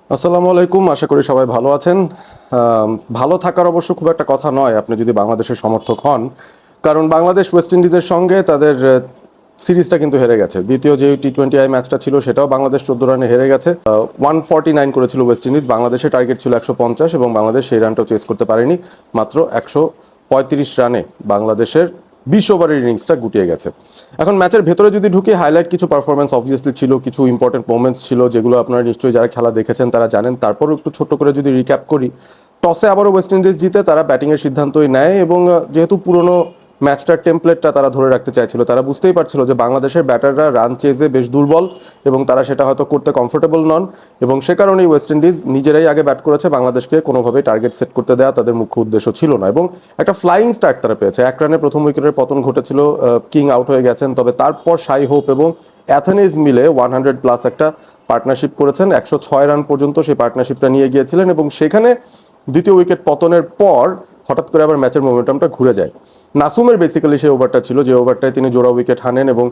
আসসালামু আলাইকুম, আশা করি সবাই ভালো আছেন। ভালো থাকার অবশ্য খুব একটা কথা নয় আপনি যদি বাংলাদেশের সমর্থক হন, কারণ বাংলাদেশ ওয়েস্ট ইন্ডিজের সঙ্গে তাদের সিরিজটা কিন্তু হেরে গেছে। দ্বিতীয় যে T20I ম্যাচটা ছিল সেটাও বাংলাদেশ 14 রানে হেরে গেছে। 149 করেছিল ওয়েস্ট ইন্ডিজ, বাংলাদেশের টার্গেট ছিল 150 এবং বাংলাদেশ সেই রানটাও চেস করতে পারেনি। মাত্র 135 রানে বাংলাদেশের 20 ওভারের ইনিংসটা গুটিয়ে গেছে। এখন ম্যাচের ভেতরে যদি ঢুকে হাইলাইট কিছু পারফরমেন্স অবভিয়াসলি ছিল, কিছু ইম্পর্টেন্ট মোমেন্টস ছিল যেগুলো আপনারা নিশ্চয়ই যারা খেলা দেখেছেন তারা জানেন। তারপরও একটু ছোট্ট করে যদি রিক্যাপ করি, টসে আবারও ওয়েস্ট ইন্ডিজ জিতে তারা ব্যাটিংয়ের সিদ্ধান্তই নেয় এবং যেহেতু পুরনো ম্যাচটার টেমপ্লেটটা তারা ধরে রাখতে চাইছিল, তারা বুঝতেই পারছিল যে বাংলাদেশের ব্যাটাররা রান চেজে বেশ দুর্বল এবং তারা সেটা হয়তো করতে কমফোর্টেবল নন, এবং সে কারণেই ওয়েস্ট ইন্ডিজ নিজেরাই আগে ব্যাট করেছে। বাংলাদেশকে কোনোভাবেই টার্গেট সেট করতে দেওয়া তাদের মুখ্য উদ্দেশ্য ছিল না এবং একটা ফ্লাইং স্টার্ট তারা পেয়েছে। 1 রানে প্রথম উইকেটের পতন ঘটেছিল, কিং আউট হয়ে গেছেন, তবে তারপর শাই হোপ এবং অ্যাথেনিজ মিলে 100+ একটা পার্টনারশিপ করেছেন। 106 রান পর্যন্ত সেই পার্টনারশিপটা নিয়ে গিয়েছিলেন এবং সেখানে দ্বিতীয় উইকেট পতনের পর হঠাৎ করে আবার ম্যাচের মোমেন্টামটা ঘুরে যায়। নাসুমের বেসিক্যালি সেই ওভারটা ছিল যে ওভারটায় তিনি জোড়া উইকেট হানেন এবং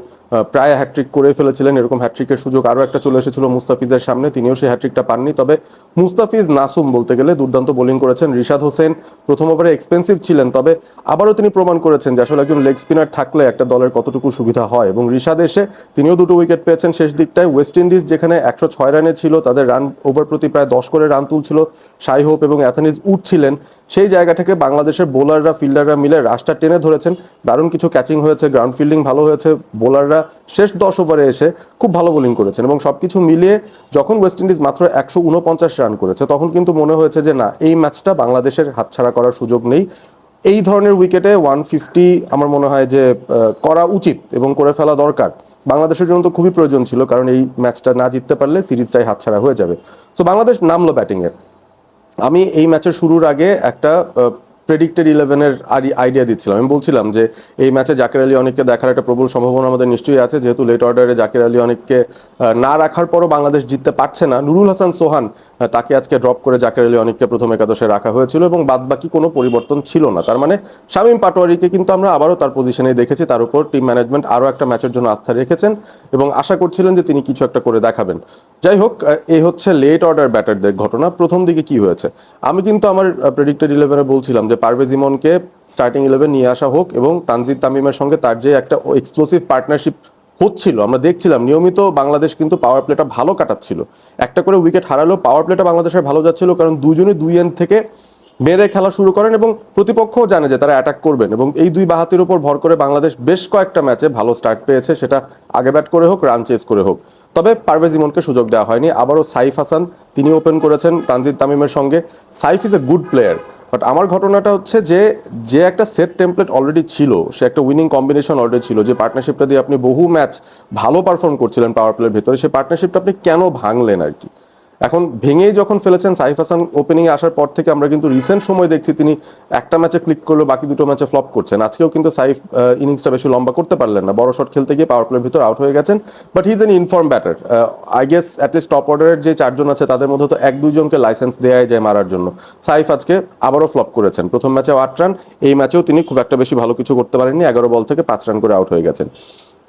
প্রায় হ্যাট্রিক করে ফেলেছিলেন। এরকম হ্যাট্রিকের সুযোগ আরও একটা চলে এসেছিল মুস্তাফিজের সামনে, তিনিও সেই হ্যাট্রিকটা পাননি। তবে মুস্তাফিজ নাসুম বলতে গেলে দুর্দান্ত বোলিং করেছেন। রিশাদ হোসেন প্রথম ওভারে এক্সপেন্সিভ ছিলেন, তবে আবারও তিনি প্রমাণ করেছেন যে আসলে একজন লেগ স্পিনার থাকলে একটা দলের কতটুকু সুবিধা হয়, এবং রিশাদ এসে তিনিও 2টো উইকেট পেয়েছেন শেষ দিকটায়। ওয়েস্ট ইন্ডিজ যেখানে 106 রানে ছিল, তাদের রান ওভার প্রতি প্রায় 10 করে রান তুলছিল, শাই হোপ এবং অ্যাথেনিজ উঠছিলেন, সেই জায়গা থেকে বাংলাদেশের বোলাররা ফিল্ডাররা মিলে রাশটা টেনে ধরেছেন। দারুণ কিছু ক্যাচিং হয়েছে, গ্রাউন্ড ফিল্ডিং ভালো হয়েছে, বোলাররা শেষ 10 ওভারে এসে খুব ভালো বোলিং করেছেন এবং সবকিছু মিলিয়ে যখন ওয়েস্ট ইন্ডিজ মাত্র 149 রান করেছে তখন কিন্তু মনে হয়েছে যে না, এই ম্যাচটা বাংলাদেশের হাতছাড়া করার সুযোগ নেই। এই ধরনের উইকেটে 150 আমার মনে হয় যে করা উচিত এবং করে ফেলা দরকার। বাংলাদেশের জন্য তো খুবই প্রয়োজন ছিল, কারণ এই ম্যাচটা না জিততে পারলে সিরিজটাই হাতছাড়া হয়ে যাবে। তো বাংলাদেশ নামলো ব্যাটিংয়ে। আমি এই ম্যাচের শুরুর আগে একটা প্রেডিক্টেড 11-এর আইডিয়া দিচ্ছিলাম। আমি বলছিলাম যে এই ম্যাচে জাকের আলী অনেককে দেখার একটা প্রবল সম্ভাবনা আমাদের নিশ্চয়ই আছে, যেহেতু লেট অর্ডারে জাকের আলী অনেককে না রাখার পরও বাংলাদেশ জিততে পারছে না। নুরুল হাসান সোহান তাকে আজকে ড্রপ করে জাকের আলী অনেককে প্রথম একাদশে রাখা হয়েছিল এবং বাদবাকি কোনো পরিবর্তন ছিল না। তার মানে শামীম পাটোয়ারিকে কিন্তু আমরা আবারও তার পজিশনেই দেখেছি। তার উপর টিম ম্যানেজমেন্ট আরও একটা ম্যাচের জন্য আস্থা রেখেছেন এবং আশা করছিলেন যে তিনি কিছু একটা করে দেখাবেন। যাই হোক, এই হচ্ছে লেট অর্ডার ব্যাটারদের ঘটনা। প্রথম দিকে কি হয়েছে, আমি কিন্তু আমার প্রেডিক্টেড 11-এ বলছিলাম যে পারভেজ ইমনকে স্টার্টিং 11 নিয়ে আসা হোক এবং তানজিদ তামিমের সঙ্গে তার যে একটা এক্সপ্লোসিভ পার্টনারশিপ হচ্ছিল, আমরা দেখছিলাম নিয়মিত বাংলাদেশ কিন্তু পাওয়ার প্লেটা ভালো কাটাচ্ছিল। একটা করে উইকেট হারালেও পাওয়ার প্লেটা বাংলাদেশের ভালো যাচ্ছিল, কারণ দুজনে দুই এন্ড থেকে মেরে খেলা শুরু করেন এবং প্রতিপক্ষও জানে যে তারা অ্যাটাক করবেন, এবং এই দুই বাহাতির উপর ভর করে বাংলাদেশ বেশ কয়েকটা ম্যাচে ভালো স্টার্ট পেয়েছে, সেটা আগে ব্যাট করে হোক রান চেস করে হোক। তবে পারভেজ ইমনকে সুযোগ দেওয়া হয়নি। আবারও সাইফ হাসান তিনি ওপেন করেছেন তানজিদ তামিমের সঙ্গে। Saif is a good player, but আমার ঘটনাটা হচ্ছে যে যে একটা সেট টেমপ্লেট অলরেডি ছিল, সে একটা উইনিং কম্বিনেশন অলরেডি ছিল, যে পার্টনারশিপটা দিয়ে আপনি বহু ম্যাচ ভালো পারফর্ম করছিলেন পাওয়ার প্লের ভেতরে, সেই পার্টনারশিপটা আপনি কেন ভাঙলেন আর কি। এখন ভেঙেই যখন ফেলেছেন, সাইফ হাসান ওপেনিংয়ে আসার পর থেকে আমরা কিন্তু রিসেন্ট সময় দেখছি তিনি একটা ম্যাচে ক্লিক করলো, বাকি দুটো ম্যাচে ফ্লপ করছেন। আজকেও কিন্তু সাইফ ইনিংসটা বেশি লম্বা করতে পারলেন না, বড় শট খেলতে গিয়ে পাওয়ার প্লের ভিতর আউট হয়ে গেছেন। But he is an inform batter. I guess at least top অর্ডারের যে 4 জন আছে তাদের মধ্যে তো 1-2 জনকে লাইসেন্স দেওয়াই যায় মারার জন্য। সাইফ আজকে আবারও ফ্লপ করেছেন। প্রথম ম্যাচেও 8 রান, এই ম্যাচেও তিনি খুব একটা বেশি ভালো কিছু করতে পারেননি, 11 বল থেকে 5 রান করে আউট হয়ে গেছেন।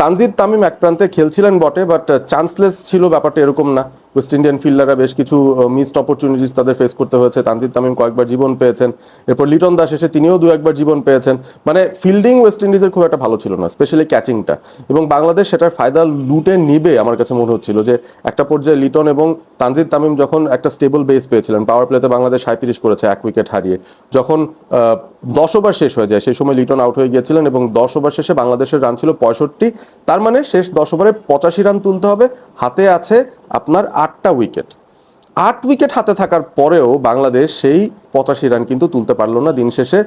তানজিদ তামিম এক প্রান্তে খেলছিলেন বটে, বাট চান্সলেস ছিল ব্যাপারটা এরকম না। ওয়েস্ট ইন্ডিয়ান ফিল্ডাররা বেশ কিছু মিসড অপরচুনিটিস তাদের ফেস করতে হয়েছে। তানজিদ তামিম কয়েকবার জীবন পেয়েছেন, এরপর লিটন দাস এসে তিনিও 2-1বার জীবন পেয়েছেন। মানে ফিল্ডিং ওয়েস্ট ইন্ডিজের খুব একটা ভালো ছিল না, স্পেশালি ক্যাচিংটা, এবং বাংলাদেশ সেটার ফায়দা লুটে নিবে আমার কাছে মনে হচ্ছিল। যে একটা পর্যায়ে লিটন এবং তানজিদ তামিম যখন একটা স্টেবল বেস পেয়েছিলেন, পাওয়ার প্লেতে বাংলাদেশ 37 করেছে 1 উইকেট হারিয়ে, যখন 10 ওভার শেষ হয়ে যায় সেই সময় লিটন আউট হয়ে গিয়েছিলেন এবং 10 ওভার শেষে বাংলাদেশের রান ছিল 65। তার মানে শেষ 10 ওভারে 85 রান তুলতে হবে, হাতে আছে আপনার 8টা উইকেট। 8 উইকেট হাতে থাকার পরেও বাংলাদেশ সেই 85 রান কিন্তু তুলতে পারলো না। দিন শেষে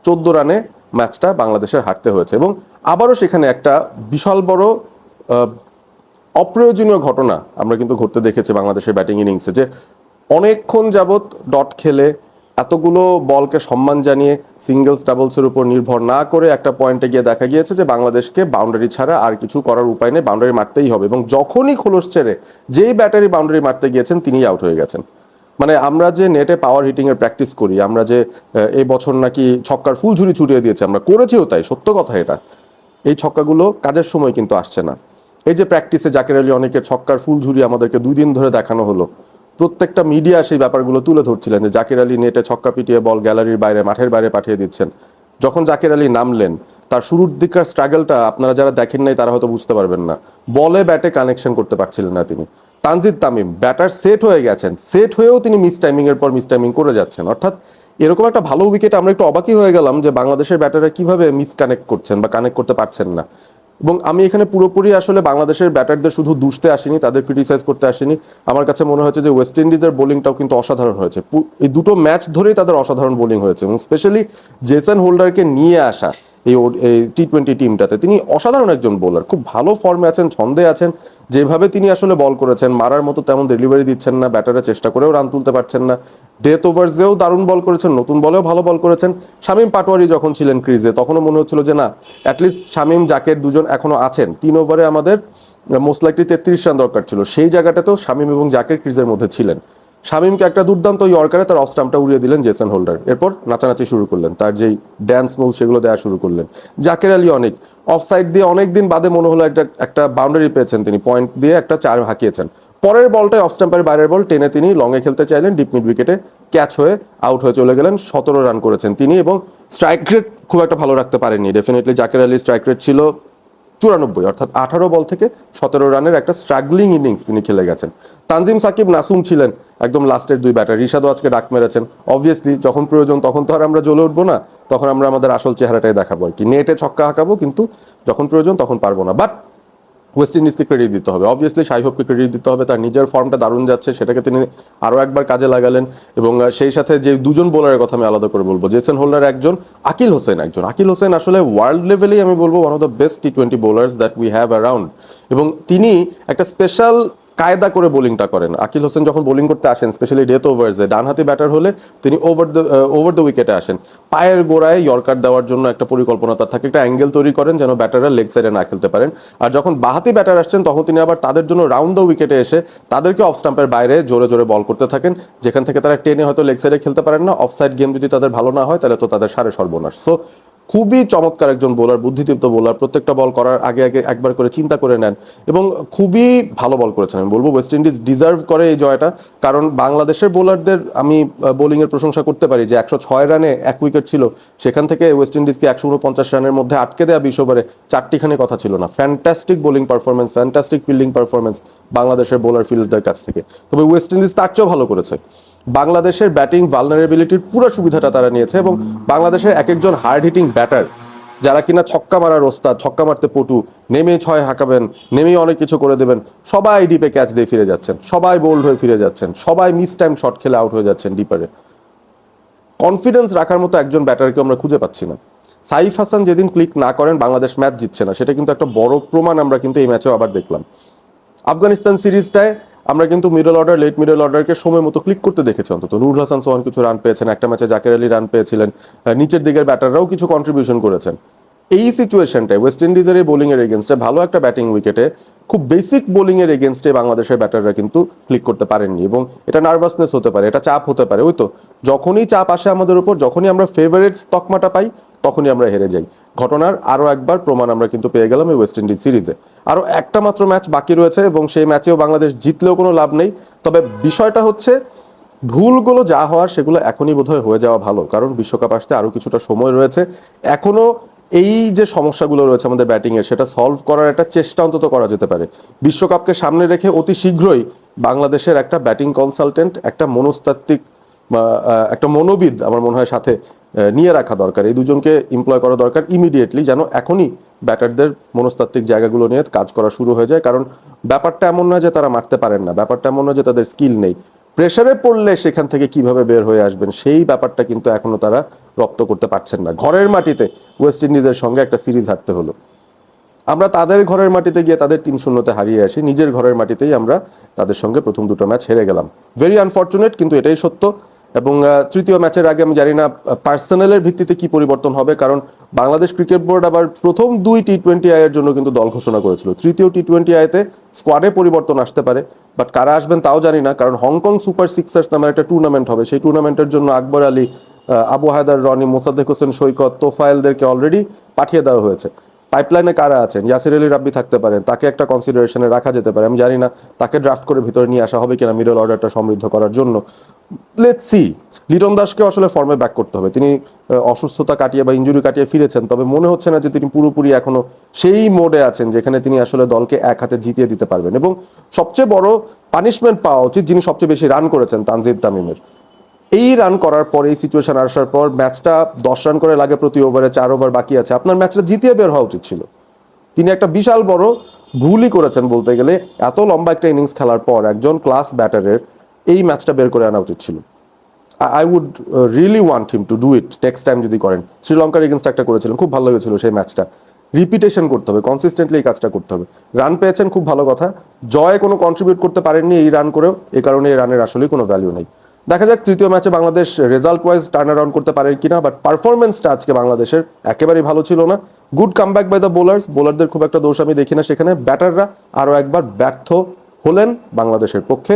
14 রানে ম্যাচটা বাংলাদেশের হারতে হয়েছে। এবং আবারও সেখানে একটা বিশাল বড় অপ্রয়োজনীয় ঘটনা আমরা কিন্তু ঘটতে দেখেছি বাংলাদেশের ব্যাটিং ইনিংসে, যে অনেকক্ষণ যাবৎ ডট খেলে এতগুলো বলকে সম্মান জানিয়ে সিঙ্গেলস ডাবলসের উপর নির্ভর না করে একটা পয়েন্টে গিয়ে দেখা গিয়েছে যে বাংলাদেশকে বাউন্ডারি ছাড়া আর কিছু করার উপায় নেই, বাউন্ডারি মারতেই হবে। এবং যখনই খোলস ছেড়ে যেই ব্যাটারি বাউন্ডারি মারতে গিয়েছেন তিনিই আউট হয়ে গেছেন। মানে আমরা যে নেটে পাওয়ার হিটিংয়ের প্র্যাকটিস করি, আমরা যে এই বছর নাকি ছক্কার ফুল ঝুরি ছুটিয়ে দিয়েছে, আমরা করেছিও তাই, সত্য কথা এটা। এই ছক্কাগুলো কাজের সময় কিন্তু আসছে না। এই যে প্র্যাকটিসে জাকের আলী অনেকের ছক্কার ফুল ঝুরি আমাদেরকে 2 দিন ধরে দেখানো হলো, প্রত্যেকটা মিডিয়া সেই ব্যাপারগুলো তুলে ধরছিলেন যে জাকির আলী নেটে ছক্কা পিটিয়ে বল গ্যালারির বাইরে, মাঠের বাইরে পাঠিয়ে দিচ্ছেন। যখন জাকির আলী নামলেন, তার শুরুর দিককার স্ট্রাগলটা আপনারা যারা দেখেন নাই তারা হয়তো বুঝতে পারবেন না। বলে ব্যাটে কানেকশন করতে পারছিলেন না তিনি। তানজিদ তামিম ব্যাটার সেট হয়ে গেছেন, সেট হয়েও তিনি মিস টাইমিং এর পর মিস টাইমিং করে যাচ্ছেন। অর্থাৎ এরকম একটা ভালো উইকেটে আমরা একটু অবাকই হয়ে গেলাম যে বাংলাদেশের ব্যাটাররা কিভাবে মিস কানেক্ট করছেন বা কানেক্ট করতে পারছেন না। এবং আমি এখানে পুরোপুরি আসলে বাংলাদেশের ব্যাটারদের শুধু দুষতে আসিনি, তাদের ক্রিটিসাইজ করতে আসিনি। আমার কাছে মনে হয়েছে যে ওয়েস্ট ইন্ডিজের বোলিংটাও কিন্তু অসাধারণ হয়েছে। এই দুটো ম্যাচ ধরেই তাদের অসাধারণ বোলিং হয়েছে, এবং স্পেশালি জেসন হোল্ডারকে নিয়ে আসা এই টি-20 টিমটাতে, তিনি অসাধারণ একজন বোলার, খুব ভালো ফর্মে আছেন, ছন্দে আছেন। যেভাবে তিনি আসলে বল করেছেন, মারার মতো তেমন ডেলিভারি দিচ্ছেন না, ব্যাটারে চেষ্টা করেও রান তুলতে পারছেন না। ডেথ ওভার্সেও দারুণ বল করেছেন, নতুন বলেও ভালো বল করেছেন। শামীম পাটোয়ারি যখন ছিলেন ক্রিজে, তখনও মনে হচ্ছিল যে না, অ্যাটলিস্ট শামীম জাকের দুজন এখনো আছেন। 3 ওভারে আমাদের মোস্ট লাইকলি 33 রান দরকার ছিল, সেই জায়গাটাতেও শামীম এবং জাকের ক্রিজের মধ্যে ছিলেন। শামীমকে একটা দুর্দান্ত ইয়র্কারে তার অফ স্টাম্পটা উড়িয়ে দিলেন জেসন হোল্ডার, এরপর নাচানাচি শুরু করলেন, তার যেই ড্যান্স মুভ সেগুলো দেওয়া শুরু করলেন। জাকের আলী অনেক অফ সাইড দিয়ে অনেক দিন বাদে মনে হলো একটা বাউন্ডারি পেয়েছেন, তিনি পয়েন্ট দিয়ে একটা 4 হাঁকিয়েছেন। পরের বলটায় অফ স্টাম্পের বাইরের বল টেনে তিনি লংয়ে খেলতে চাইলেন, ডিপ মিড উইকেটে ক্যাচ হয়ে আউট হয়ে চলে গেলেন। 17 রান করেছেন তিনি, এবং স্ট্রাইক রেট খুব একটা ভালো রাখতে পারেননি। Definitely Jaker Ali strike rate ছিল 94, অর্থাৎ 18 বল থেকে 17 রানের একটা স্ট্রাগলিং ইনিংস তিনি খেলে গেছেন। তানজিম সাকিব নাসুম ছিলেন একদম লাস্টের 2 ব্যাটার। রিশাদও আজকে ডাক মেরেছেন। অবভিয়াসলি যখন প্রয়োজন তখন তো আর আমরা জ্বলে উঠবো না, তখন আমরা আমাদের আসল চেহারাটাই দেখাবো আর কি, নেটে ছক্কা হাঁকাবো, কিন্তু যখন প্রয়োজন তখন পারবো না। বাট ওয়েস্ট ইন্ডিজকে ক্রেডিট দিতে হবে, অবভিয়াসলি শাই হোপকে ক্রেডিট দিতে হবে, তার নিজের ফর্মটা দারুণ যাচ্ছে, সেটাকে তিনি আরও একবার কাজে লাগালেন। এবং সেই সাথে যে দুজন বোলারের কথা আমি আলাদা করে বলবো, জেসন হোল্ডার একজন, আকিল হোসেন একজন। আকিল হোসেন আসলে ওয়ার্ল্ড লেভেলেই আমি বলবো ওয়ান অফ দ্য বেস্ট টি-20 bowlers that we have around. এবং তিনি একটা স্পেশাল কায়দা করে বোলিংটা করেন। আকিল হোসেন যখন বোলিং করতে আসেন, স্পেশালি ডেথ ওভার্সে, ডানহাতি ব্যাটার হলে তিনি ওভার দ্য উইকেটে আসেন, পায়ের গোড়ায় ইয়র্কার দেওয়ার জন্য একটা পরিকল্পনা তার থাকে, একটা অ্যাঙ্গেল তৈরি করেন যেন ব্যাটাররা লেগ সাইডে না খেলতে পারেন। আর যখন বাহাতি ব্যাটার আসছেন, তখন তিনি আবার তাদের জন্য রাউন্ড দ্য উইকেটে এসে তাদেরকে অফ স্টাম্পের বাইরে জোরে জোরে বল করতে থাকেন, যেখান থেকে তারা টেনে হয়তো লেগ সাইডে খেলতে পারেন না। অফ সাইড গেম যদি তাদের ভালো না হয়, তাহলে তো তাদের সাড়ে সর্বনাশ। সো খুবই চমৎকার একজন বোলার, বুদ্ধিদীপ্ত বোলার, প্রত্যেকটা বল করার আগে আগে একবার করে চিন্তা করে নেন, এবং খুবই ভালো বল করেছেন। আমি বলবো ওয়েস্ট ইন্ডিজ ডিজার্ভ করে এই জয়টা, কারণ বাংলাদেশের বোলারদের আমি বোলিংয়ের প্রশংসা করতে পারি যে 106 রানে 1 উইকেট ছিল, সেখান থেকে ওয়েস্ট ইন্ডিজকে 149 রানের মধ্যে আটকে দেওয়া 20 ওভারে 4টিখানি কথা ছিল না। Fantastic bowling performance, fantastic fielding performance বাংলাদেশের বোলার ফিল্ডারদের কাছ থেকে। তবে ওয়েস্ট ইন্ডিজ তার চেয়েও ভালো করেছে, বাংলাদেশের ব্যাটিং ভালনারেবিলিটির পুরো সুবিধাটা তারা নিয়েছে, এবং বাংলাদেশের এক একজন হার্ড হিটিং ব্যাটার যারা কিনা ছক্কা মারার ওস্তাদ, ছক্কা মারতে পটু, নেমে 6 হাঁকাবেন, নেমেই অনেক কিছু করে দেবেন, সবাই ডিপে ক্যাচ দিয়ে ফিরে যাচ্ছেন, সবাই বোল্ড হয়ে ফিরে যাচ্ছেন, সবাই মিস টাইম শট খেলে আউট হয়ে যাচ্ছেন ডিপারে। কনফিডেন্স রাখার মতো একজন ব্যাটারকে আমরা খুঁজে পাচ্ছি না। সাইফ হাসান যেদিন ক্লিক না করেন, বাংলাদেশ ম্যাচ জিতছে না, সেটা কিন্তু একটা বড় প্রমাণ আমরা কিন্তু এই ম্যাচেও আবার দেখলাম। আফগানিস্তান সিরিজটায় আমরা কিন্তু মিডল অর্ডার, লেট মিডল অর্ডারকে সময় মতো ক্লিক করতে দেখেছি। অন্তত নুরুল হাসান সোহান কিছু রান পেয়েছেন, একটা ম্যাচে জাকের আলী রান পেয়েছিলেন, নিচের দিকের ব্যাটাররাও কিছু কন্ট্রিবিউশন করেছেন। এই সিচুয়েশনটায় ওয়েস্ট ইন্ডিজের এই বোলিং এর এগেনস্টে, ভালো একটা ব্যাটিং উইকেটে, খুব বেসিক বোলিং এর এগেনস্টে বাংলাদেশের ব্যাটাররা কিন্তু ক্লিক করতে পারেননি, এবং এটা নার্ভাসনেস হতে পারে, এটা চাপ হতে পারে। ওই তো যখনই চাপ আসে আমাদের উপর, যখনই আমরা ফেভারিটস তকমাটা পাই, তখনই আমরা হেরে যাই। ঘটনার আরও একবার প্রমাণ আমরা কিন্তু পেয়ে গেলাম এই ওয়েস্ট ইন্ডিজ সিরিজে। আরও একটা মাত্র ম্যাচ বাকি রয়েছে, এবং সেই ম্যাচেও বাংলাদেশ জিতলেও কোনো লাভ নেই। তবে বিষয়টা হচ্ছে, ভুলগুলো যা হওয়ার সেগুলো এখনই বোধহয় হয়ে যাওয়া ভালো, কারণ বিশ্বকাপ আসতে আরও কিছুটা সময় রয়েছে। এখনও এই যে সমস্যাগুলো রয়েছে আমাদের ব্যাটিংয়ের, সেটা সলভ করার একটা চেষ্টা অন্তত করা যেতে পারে। বিশ্বকাপকে সামনে রেখে অতি শীঘ্রই বাংলাদেশের একটা ব্যাটিং কনসালটেন্ট, একটা মনস্তাত্ত্বিক, একটা মনোবিদ আমার মনে হয় সাথে নিয়ে রাখা দরকার। এই দুজনকে এমপ্লয় করা দরকার ইমিডিয়েটলি, যেন এখনই ব্যাটারদের মনস্তাত্ত্বিক জায়গাগুলো নিয়ে কাজ করা শুরু হয়ে যায়। কারণ ব্যাপারটা এমন নয় যে তারা মারতে পারেন না, ব্যাপারটা এমন নয় যে তাদের স্কিল নেই, প্রেসারে পড়লে সেখান থেকে কিভাবে বের হয়ে আসবেন সেই ব্যাপারটা কিন্তু এখনো তারা রপ্ত করতে পারছেন না। ঘরের মাটিতে ওয়েস্ট ইন্ডিজের সঙ্গে একটা সিরিজ হারতে হলো, আমরা তাদের ঘরের মাটিতে গিয়ে তাদের 3-0-তে হারিয়ে আসি, নিজের ঘরের মাটিতেই আমরা তাদের সঙ্গে প্রথম 2টো ম্যাচ হেরে গেলাম। ভেরি আনফর্চুনেট, কিন্তু এটাই সত্য। এবং তৃতীয় ম্যাচের আগে আমি জানি না পার্সোনালের ভিত্তিতে কি পরিবর্তন হবে, কারণ বাংলাদেশ ক্রিকেট বোর্ড আবার প্রথম 2 টি-20 আইয়ের জন্য কিন্তু দল ঘোষণা করেছিল। তৃতীয় টি-20 আইতে স্কোয়াডে পরিবর্তন আসতে পারে, বাট কারা আসবেন তাও জানি না, কারণ হংকং সুপার সিক্সার্স নামের একটা টুর্নামেন্ট হবে, সেই টুর্নামেন্টের জন্য আকবর আলী, আবু হায়দার, রনি, মোসাদ্দেক হোসেন সৈকত, তোফায়েলদেরকে অলরেডি পাঠিয়ে দেওয়া হয়েছে। পাইপলাইনে কারা আছেন, ইয়াসির আলী রাব্বি থাকতে পারেন, তাকে একটা কনসিডারেশনে রাখা যেতে পারে। আমি জানি না তাকে ড্রাফট করে ভিতরে নিয়ে আসা হবে কিনা মিডল অর্ডারটা সমৃদ্ধ করার জন্য। Let's see. লিটন দাসকে আসলে ফর্মে ব্যাক করতে হবে। তিনি অসুস্থতা কাটিয়ে বা ইনজুরি কাটিয়ে ফিরেছেন, তবে মনে হচ্ছে না যে তিনি পুরোপুরি এখনো সেই মোডে আছেন যেখানে তিনি আসলে দলকে এক হাতে জিতিয়ে দিতে পারবেন। এবং সবচেয়ে বড় পানিশমেন্ট পাওয়া উচিত যিনি সবচেয়ে বেশি রান করেছেন, তানজিদ তামিমের। এই রান করার পর, এই সিচুয়েশন আসার পর, ম্যাচটা 10 রান করে লাগে প্রতি ওভারে, 4 ওভার বাকি আছে, আপনার ম্যাচটা জিতিয়ে বের হওয়া উচিত ছিল। তিনি একটা বিশাল বড় ভুলই করেছেন বলতে গেলে। এত লম্বা একটা ইনিংস খেলার পর একজন ক্লাস ব্যাটারের এই ম্যাচটা বের করে আনা উচিত ছিল। I would really want him to do it next time যদি করেন। শ্রীলঙ্কার এগেনস্ট একটা করেছিলেন, খুব ভালো লেগেছিল সেই ম্যাচটা। রিপিটেশন করতে হবে, কনসিস্টেন্টলি এই কাজটা করতে হবে। রান পেয়েছেন, খুব ভালো কথা। জয়ে কোনো কন্ট্রিবিউট করতে পারেননি এই রান করেও, এ কারণে এই রানের আসলেই কোনো ভ্যালু নেই। দেখা যাক তৃতীয় ম্যাচে Bangladesh result wise turn around করতে পারে কিনা, বাট পারফরমেন্সটা আজকে বাংলাদেশের একেবারেই ভালো ছিল না। গুড কামব্যাক বাই দ্য বোলারদের খুব একটা দোষ আমি দেখি না সেখানে। ব্যাটাররা আরও একবার ব্যর্থ হলেন বাংলাদেশের পক্ষে।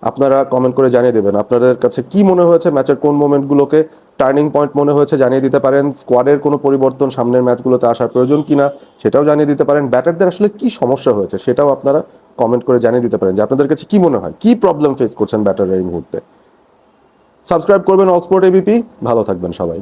আপনারা কমেন্ট করে জানিয়ে দেবেন আপনাদের কাছে কি মনে হয়েছে, ম্যাচের কোন মোমেন্টগুলোকে টার্নিং পয়েন্ট মনে হয়েছে জানিয়ে দিতে পারেন। স্কোয়াডের কোনো পরিবর্তন সামনের ম্যাচগুলোতে আসার প্রয়োজন কিনা সেটাও জানিয়ে দিতে পারেন। ব্যাটারদের আসলে কি সমস্যা হয়েছে সেটাও আপনারা কমেন্ট করে জানিয়ে দিতে পারেন যে আপনাদের কাছে কি মনে হয়, কি প্রবলেম ফেস করছেন ব্যাটাররা এই মুহূর্তে। সাবস্ক্রাইব করবেন অল স্পোর্ট এবিপি। ভালো থাকবেন সবাই।